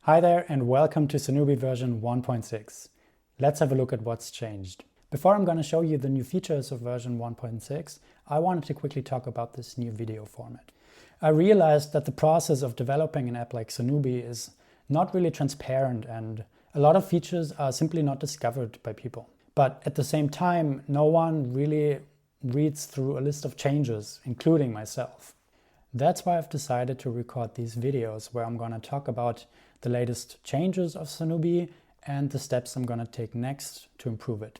Hi there and welcome to Sonuby version 1.6. Let's have a look at what's changed. Before I'm going to show you the new features of version 1.6, I wanted to quickly talk about this new video format. I realized that the process of developing an app like Sonuby is not really transparent and a lot of features are simply not discovered by people. But at the same time, no one really reads through a list of changes, including myself. That's why I've decided to record these videos where I'm going to talk about the latest changes of Sonuby and the steps I'm going to take next to improve it.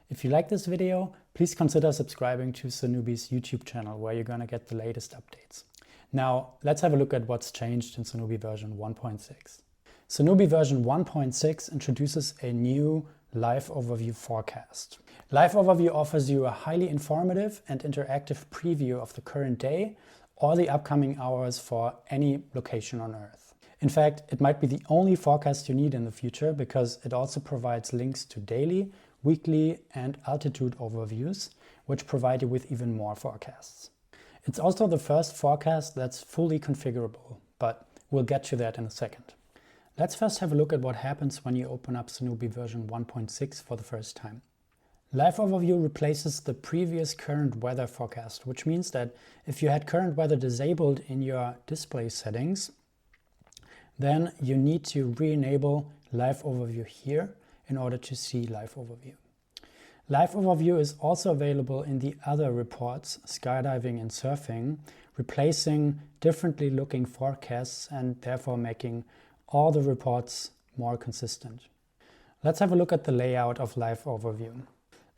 If you like this video, please consider subscribing to Sonuby's YouTube channel where you're going to get the latest updates. Now, let's have a look at what's changed in Sonuby version 1.6. Sonuby version 1.6 introduces a new Live Overview forecast. Live Overview offers you a highly informative and interactive preview of the current day or the upcoming hours for any location on Earth. In fact, it might be the only forecast you need in the future because it also provides links to daily, weekly, and altitude overviews, which provide you with even more forecasts. It's also the first forecast that's fully configurable, but we'll get to that in a second. Let's first have a look at what happens when you open up Sonuby version 1.6 for the first time. Live Overview replaces the previous current weather forecast, which means that if you had current weather disabled in your display settings, then you need to re-enable Live Overview here in order to see Live Overview. Live Overview is also available in the other reports, skydiving and surfing, replacing differently looking forecasts and therefore making all the reports more consistent. Let's have a look at the layout of Live Overview.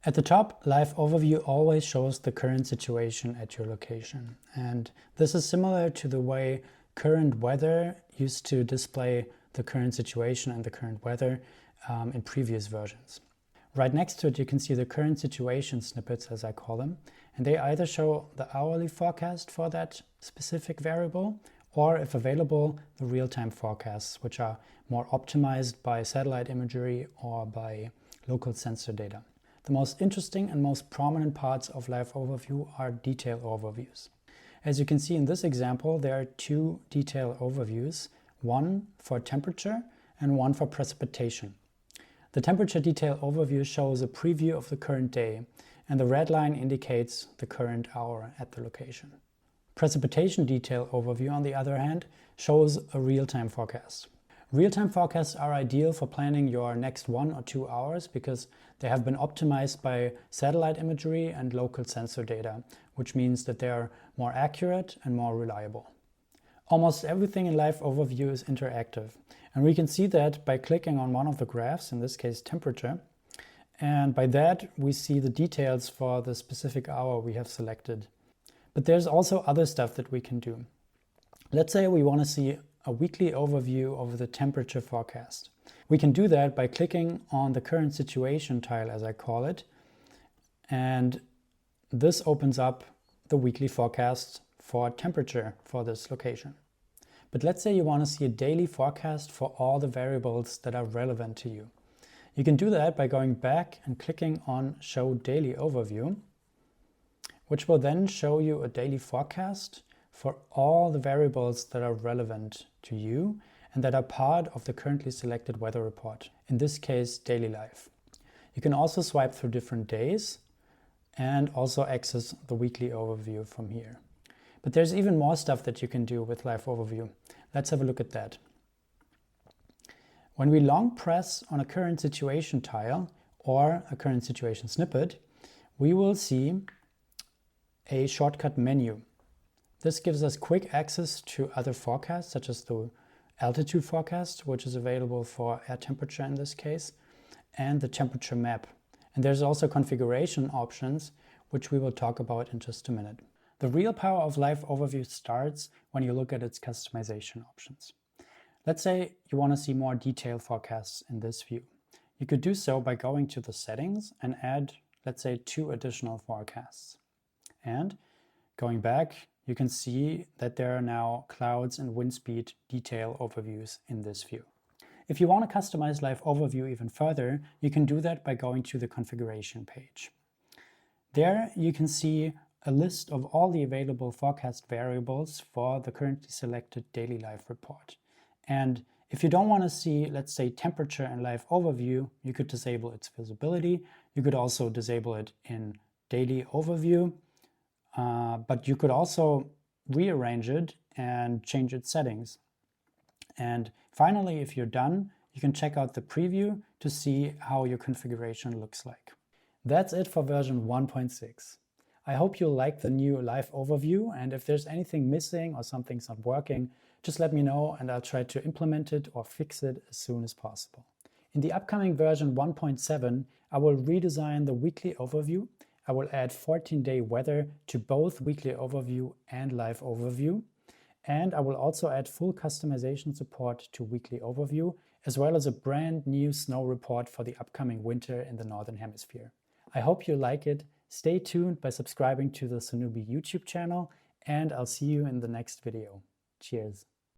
At the top, Live Overview always shows the current situation at your location. And this is similar to the way current weather used to display the current situation and the current weather in previous versions. Right next to it, you can see the current situation snippets, as I call them, and they either show the hourly forecast for that specific variable, or if available, the real-time forecasts, which are more optimized by satellite imagery or by local sensor data. The most interesting and most prominent parts of Live Overview are detail overviews. As you can see in this example, there are two detail overviews, one for temperature and one for precipitation. The temperature detail overview shows a preview of the current day, and the red line indicates the current hour at the location. Precipitation detail overview, on the other hand, shows a real-time forecast. Real-time forecasts are ideal for planning your next 1 or 2 hours because they have been optimized by satellite imagery and local sensor data, which means that they are more accurate and more reliable. Almost everything in Live Overview is interactive, and we can see that by clicking on one of the graphs, in this case temperature, and by that we see the details for the specific hour we have selected. But there's also other stuff that we can do. Let's say we want to see a weekly overview of the temperature forecast. We can do that by clicking on the current situation tile, as I call it, and this opens up the weekly forecast for temperature for this location. But let's say you want to see a daily forecast for all the variables that are relevant to you. You can do that by going back and clicking on Show Daily Overview, which will then show you a daily forecast for all the variables that are relevant to you and that are part of the currently selected weather report, in this case daily live. You can also swipe through different days and also access the weekly overview from here. But there's even more stuff that you can do with Live Overview. Let's have a look at that. When we long press on a current situation tile or a current situation snippet, we will see a shortcut menu. This gives us quick access to other forecasts, such as the altitude forecast, which is available for air temperature in this case, and the temperature map. And there's also configuration options, which we will talk about in just a minute. The real power of Live Overview starts when you look at its customization options. Let's say you want to see more detailed forecasts in this view. You could do so by going to the settings and add, let's say, 2 additional forecasts. And going back, you can see that there are now clouds and wind speed detail overviews in this view. If you want to customize Live Overview even further, you can do that by going to the configuration page. There you can see a list of all the available forecast variables for the currently selected daily live report. And If you don't want to see, let's say, temperature and live overview, you could disable its visibility. You could also disable it in daily overview, but you could also rearrange it and change its settings. And finally, if you're done, you can check out the preview to see how your configuration looks like. That's it for version 1.6. I hope you'll like the new live overview, and if there's anything missing or something's not working, just let me know and I'll try to implement it or fix it as soon as possible. In the upcoming version 1.7, I will redesign the weekly overview. I will add 14-day weather to both weekly overview and live overview. And I will also add full customization support to weekly overview, as well as a brand new snow report for the upcoming winter in the Northern Hemisphere. I hope you like it. Stay tuned by subscribing to the Sonuby YouTube channel, and I'll see you in the next video. Cheers.